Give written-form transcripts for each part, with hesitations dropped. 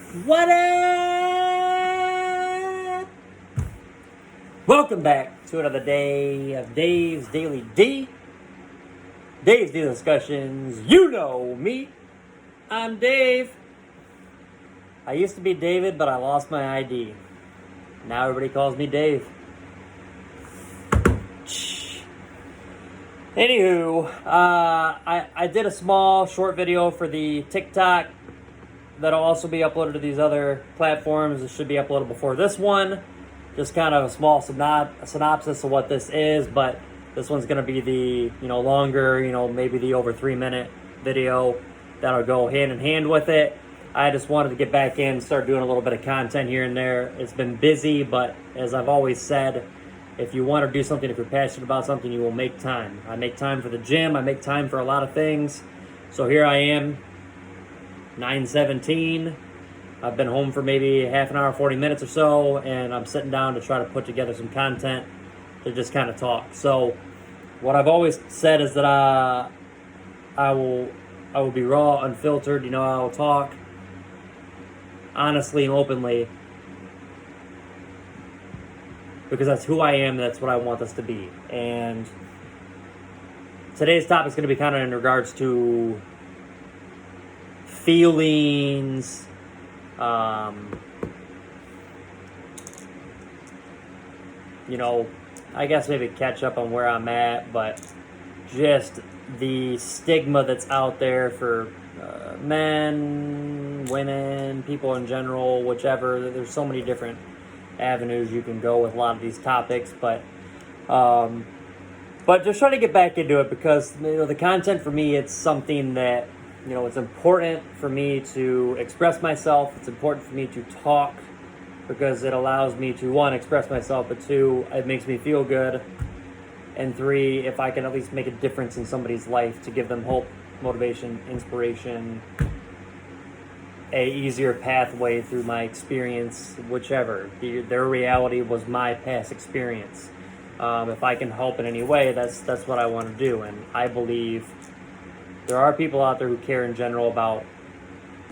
What up? Welcome back to another day of Dave's Daily D. Dave's Daily Discussions. You know me. I'm Dave. I used to be David, but I lost my ID. Now everybody calls me Dave. Anywho, I did a small short video for the TikTok that'll also be uploaded to these other platforms. It should be uploaded before this one. Just kind of a small synopsis of what this is, but this one's going to be the longer, maybe the over 3-minute video that'll go hand in hand with it. I just wanted to get back in, start doing a little bit of content here and there. It's been busy, but as I've always said, if you want to do something, if you're passionate about something, you will make time. I make time for the gym. I make time for a lot of things. So here I am, 9:17. I've been home for maybe half an hour, 40 minutes or so, and I'm sitting down to try to put together some content to just kind of talk. So what I've always said is that I will be raw, unfiltered. I will talk honestly and openly, because that's who I am. That's what I want this to be. And today's topic is going to be kind of in regards to feelings, I guess maybe catch up on where I'm at, but just the stigma that's out there for men, women, people in general, whichever. There's so many different avenues you can go with a lot of these topics, but just trying to get back into it, because the content for me, it's something that it's important for me to express myself. It's important for me to talk, because it allows me to, one, express myself, but two, it makes me feel good, and three, if I can at least make a difference in somebody's life, to give them hope, motivation, inspiration, a easier pathway through my experience, whichever. Their reality was my past experience. If I can help in any way, that's what I want to do. And I believe there are people out there who care in general about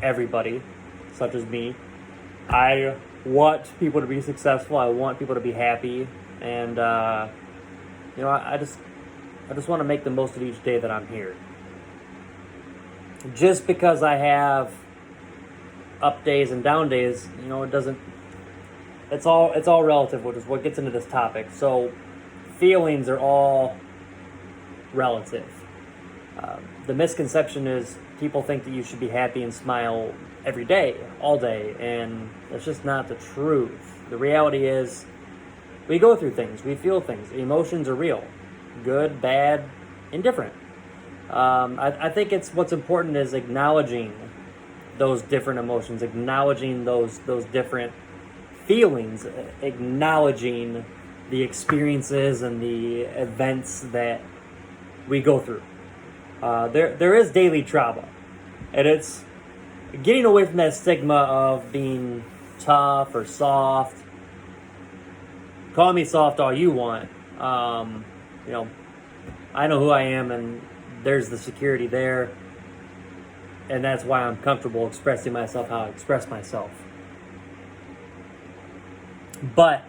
everybody, such as me. I want people to be successful. I want people to be happy. And, I just want to make the most of each day that I'm here. Just because I have up days and down days, it doesn't, it's all relative, which is what gets into this topic. So feelings are all relative. The misconception is people think that you should be happy and smile every day, all day, and that's just not the truth. The reality is we go through things, we feel things. Emotions are real, good, bad, indifferent. I think what's important is acknowledging those different emotions, acknowledging those different feelings, acknowledging the experiences and the events that we go through. There is daily trauma, and it's getting away from that stigma of being tough or soft. Call me soft all you want. I know who I am, and there's the security there, and that's why I'm comfortable expressing myself how I express myself. But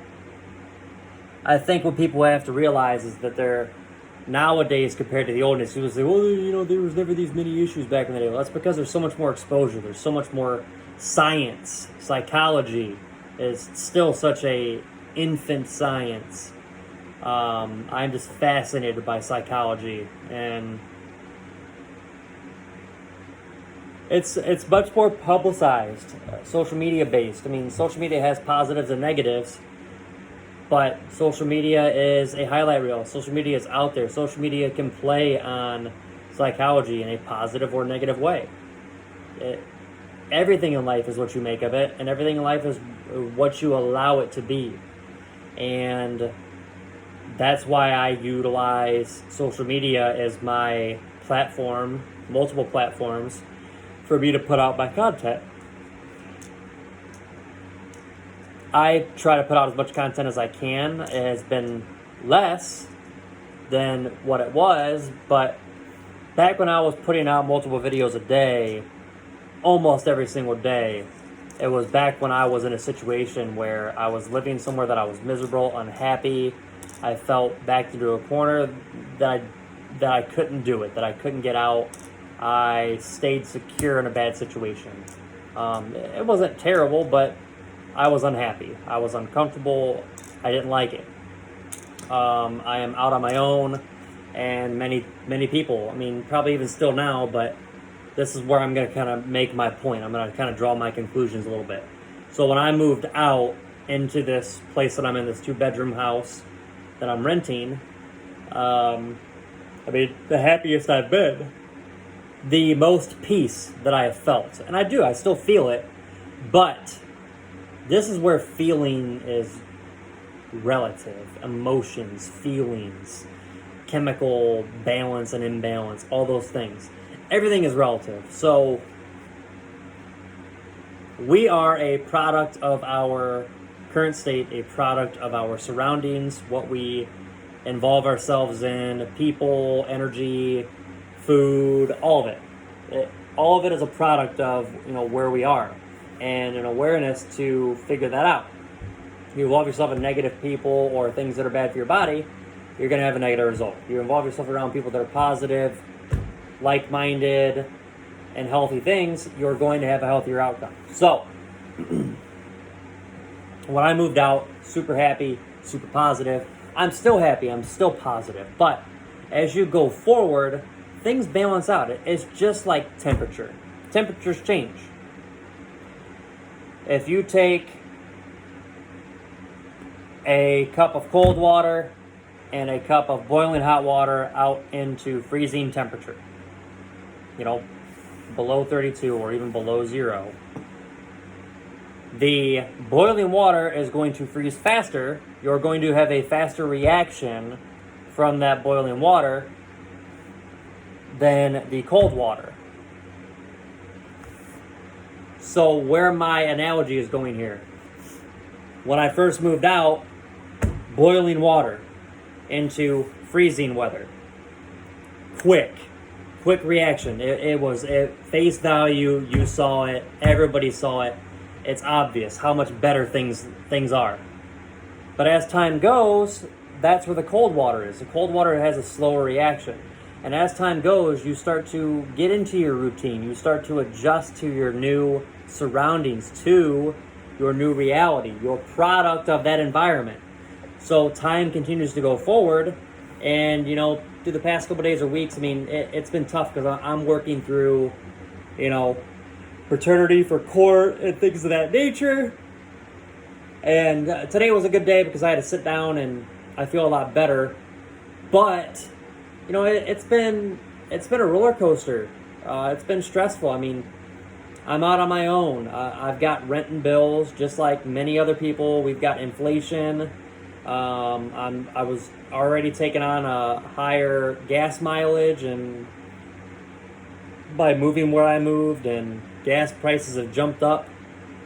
I think what people have to realize is that they're nowadays, compared to the old days, people say, well, there was never these many issues back in the day. Well, that's because there's so much more exposure. There's so much more science. Psychology is still such a infant science. I'm just fascinated by psychology, and it's much more publicized, social media based. I mean, social media has positives and negatives, but social media is a highlight reel. Social media is out there. Social media can play on psychology in a positive or negative way. Everything in life is what you make of it, and everything in life is what you allow it to be. And that's why I utilize social media as my platform, multiple platforms, for me to put out my content. I try to put out as much content as I can. It has been less than what it was, but back when I was putting out multiple videos a day, almost every single day, It was back when I was in a situation where I was living somewhere that I was miserable, unhappy. I felt backed into a corner that I couldn't do it, that I couldn't get out. I stayed secure in a bad situation. It wasn't terrible, but I was unhappy. I was uncomfortable. I didn't like it. I am out on my own, and many people, I mean, probably even still now, but this is where I'm going to kind of make my point. I'm going to kind of draw my conclusions a little bit. So when I moved out into this place that I'm in, this 2-bedroom house that I'm renting, I mean, the happiest I've been, the most peace that I have felt. And I still feel it, but this is where feeling is relative. Emotions, feelings, chemical balance and imbalance, all those things. Everything is relative. So we are a product of our current state, a product of our surroundings, what we involve ourselves in, people, energy, food, all of it. All of it is a product of, where we are, and an awareness to figure that out. If you involve yourself in negative people or things that are bad for your body, you're going to have a negative result. You involve yourself around people that are positive, like-minded, and healthy things, you're going to have a healthier outcome. So, when I moved out, super happy, super positive. I'm still happy, I'm still positive. But as you go forward, things balance out. It's just like temperature. Temperatures change. If you take a cup of cold water and a cup of boiling hot water out into freezing temperature, below 32 or even below 0, the boiling water is going to freeze faster. You're going to have a faster reaction from that boiling water than the cold water. So where my analogy is going here, when I first moved out, boiling water into freezing weather. Quick reaction. It was at face value. You saw it. Everybody saw it. It's obvious how much better things are. But as time goes, that's where the cold water is. The cold water has a slower reaction. And as time goes, you start to get into your routine. You start to adjust to your new surroundings, to your new reality, your product of that environment. So time continues to go forward. And, through the past couple days or weeks, I mean, it's been tough because I'm working through, fraternity for court and things of that nature. And today was a good day because I had to sit down and I feel a lot better. But, it's been a roller coaster. It's been stressful. I mean, I'm out on my own. I've got rent and bills just like many other people. We've got inflation. I was already taking on a higher gas mileage, and by moving where I moved, and gas prices have jumped up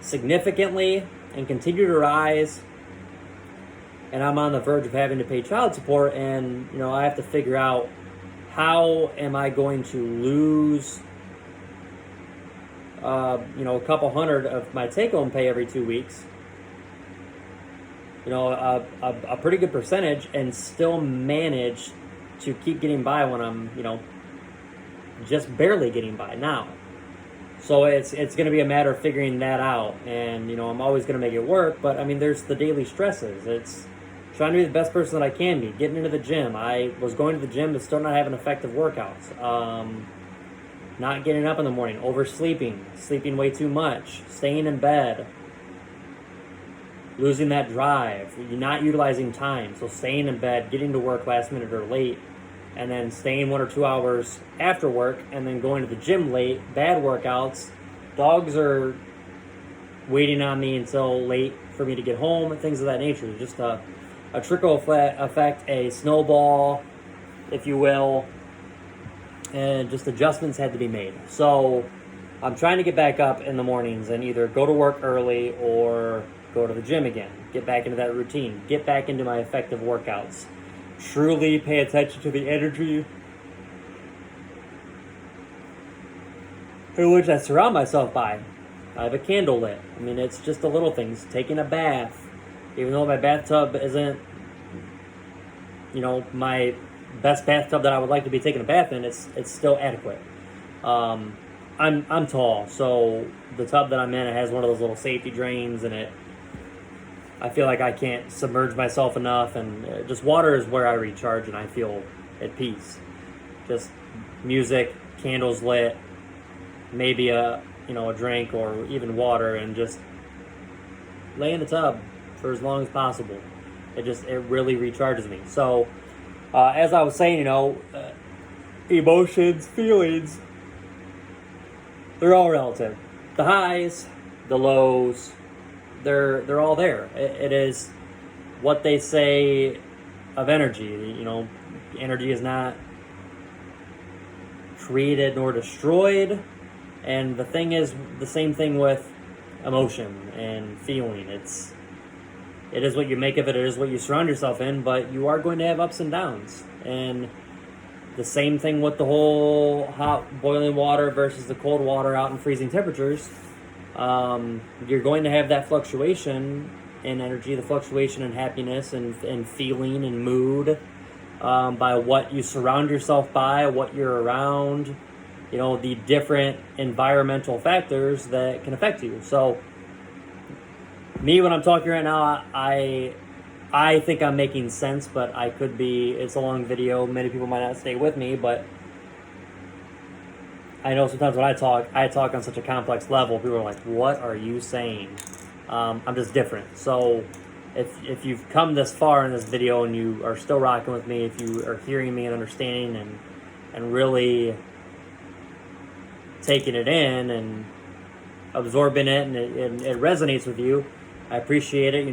significantly and continue to rise, and I'm on the verge of having to pay child support, and I have to figure out how am I going to lose a couple hundred of my take-home pay every 2 weeks, a pretty good percentage, and still manage to keep getting by when I'm, just barely getting by now. So it's going to be a matter of figuring that out, and I'm always going to make it work. But I mean, there's the daily stresses. It's trying to be the best person that I can be. Getting into the gym. I was going to the gym but still not having effective workouts. Not getting up in the morning, oversleeping, sleeping way too much, staying in bed, losing that drive, not utilizing time. So staying in bed, getting to work last minute or late, and then staying 1 or 2 hours after work, and then going to the gym late, bad workouts. Dogs are waiting on me until late for me to get home, and things of that nature. Just a trickle effect, a snowball, if you will, and just adjustments had to be made. So I'm trying to get back up in the mornings and either go to work early or go to the gym again, get back into that routine, get back into my effective workouts, truly pay attention to the energy in which I surround myself by. I have a candle lit. I mean, it's just the little things. Taking a bath, even though my bathtub isn't, my best bathtub that I would like to be taking a bath in, it's still adequate. I'm tall, so the tub that I'm in, it has one of those little safety drains, and I feel like I can't submerge myself enough, and just water is where I recharge and I feel at peace. Just music, candles lit, maybe a drink or even water, and just lay in the tub for as long as possible. It really recharges me. So, as I was saying, emotions, feelings, they're all relative. The highs, the lows, they're all there. It is what they say of energy. Energy is not created nor destroyed. And the thing is, the same thing with emotion and feeling. It is what you make of it. It is what you surround yourself in. But you are going to have ups and downs. And the same thing with the whole hot boiling water versus the cold water out in freezing temperatures. You're going to have that fluctuation in energy, the fluctuation in happiness and feeling and mood, by what you surround yourself by, what you're around, the different environmental factors that can affect you. So, me, when I'm talking right now, I think I'm making sense, but I could be. It's a long video. Many people might not stay with me, but I know sometimes when I talk on such a complex level. People are like, "What are you saying?" I'm just different. So, if you've come this far in this video and you are still rocking with me, if you are hearing me and understanding and really taking it in and absorbing it, and it resonates with you, I appreciate it.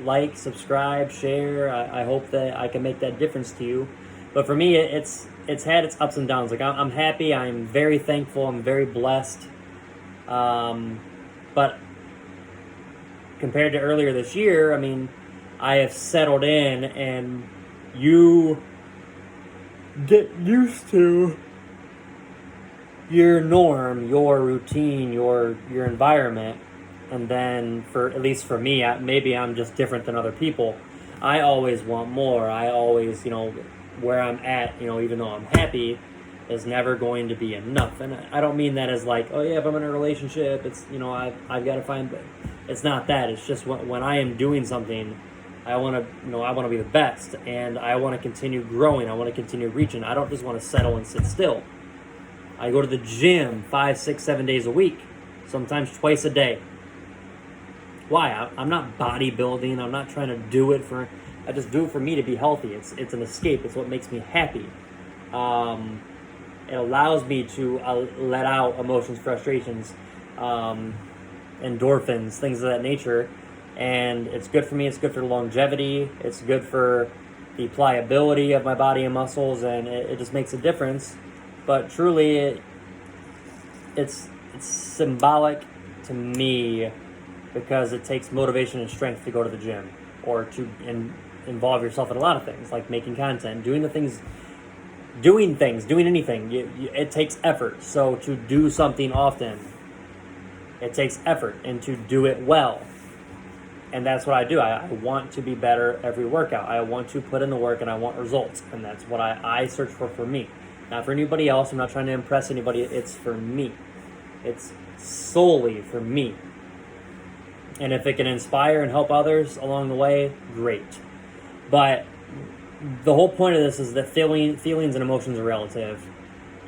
Like, subscribe, share. I hope that I can make that difference to you. But for me, it's had its ups and downs. Like, I'm happy. I'm very thankful. I'm very blessed. But compared to earlier this year, I mean, I have settled in, and you get used to your norm, your routine, your environment. And then, at least for me, maybe I'm just different than other people. I always want more. I always, where I'm at, even though I'm happy, is never going to be enough. And I don't mean that as like, oh yeah, if I'm in a relationship, it's, I've got to find, it's not that. It's just when I am doing something, I want to be the best, and I want to continue growing. I want to continue reaching. I don't just want to settle and sit still. I go to the gym 5, 6, 7 days a week, sometimes twice a day. Why? I'm not bodybuilding. I'm not trying to do it I just do it for me to be healthy. It's an escape. It's what makes me happy. It allows me to let out emotions, frustrations, endorphins, things of that nature. And it's good for me. It's good for longevity. It's good for the pliability of my body and muscles, and it just makes a difference. But truly, it's symbolic to me, because it takes motivation and strength to go to the gym, or to involve yourself in a lot of things, like making content, doing anything. It takes effort. So to do something often, it takes effort, and to do it well. And that's what I do. I want to be better every workout. I want to put in the work, and I want results. And that's what I search for me. Not for anybody else. I'm not trying to impress anybody. It's for me. It's solely for me. And if it can inspire and help others along the way, great. But the whole point of this is that feelings and emotions are relative.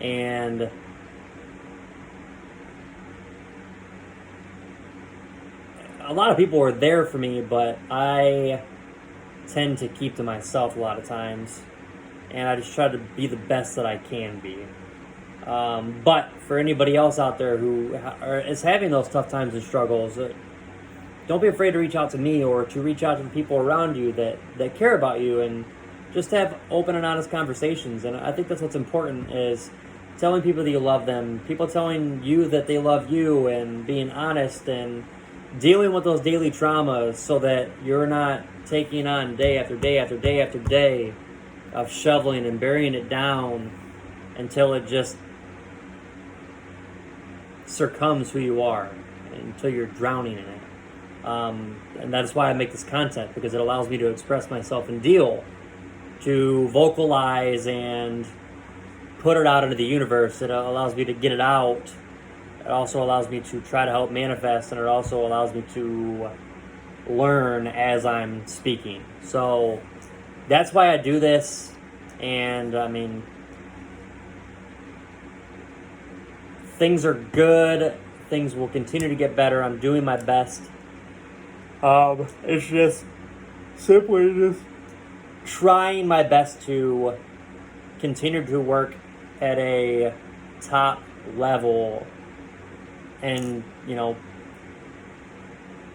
And a lot of people are there for me, but I tend to keep to myself a lot of times. And I just try to be the best that I can be. But for anybody else out there who is having those tough times and struggles, don't be afraid to reach out to me, or to reach out to the people around you that care about you, and just have open and honest conversations. And I think that's what's important, is telling people that you love them, people telling you that they love you, and being honest and dealing with those daily traumas, so that you're not taking on day after day after day after day of shoveling and burying it down until it just succumbs who you are. until you're drowning in it. And that's why I make this content, because it allows me to express myself and deal, to vocalize and put it out into the universe. It allows me to get it out. It also allows me to try to help manifest, and it also allows me to learn as I'm speaking. So that's why I do this. And I mean, things are good. Things will continue to get better. I'm doing my best. It's just simply just trying my best to continue to work at a top level and, you know,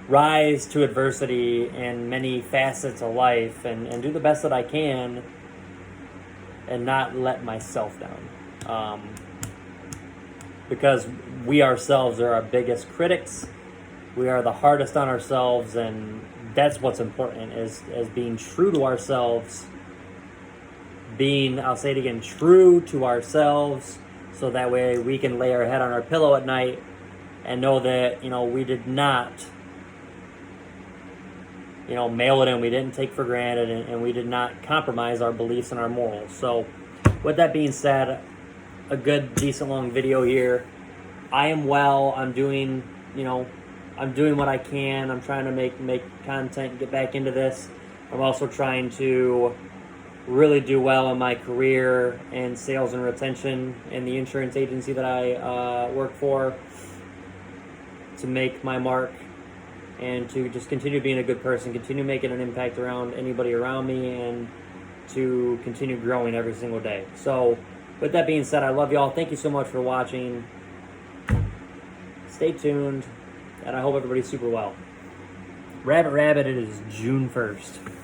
rise to adversity in many facets of life, and do the best that I can and not let myself down. Because we ourselves are our biggest critics. We are the hardest on ourselves, and that's what's important, is being true to ourselves. Being, I'll say it again, true to ourselves, so that way we can lay our head on our pillow at night and know that, you know, we did not, you know, mail it in. We didn't take for granted, and we did not compromise our beliefs and our morals. So with that being said, a good, decent long video here. I am well. I'm doing, you know, I'm doing what I can. I'm trying to make content and get back into this. I'm also trying to really do well in my career in sales and retention in the insurance agency that I work for, to make my mark and to just continue being a good person, continue making an impact around anybody around me, and to continue growing every single day. So with that being said, I love y'all. Thank you so much for watching. Stay tuned, and I hope everybody's super well. Rabbit, it is June 1st.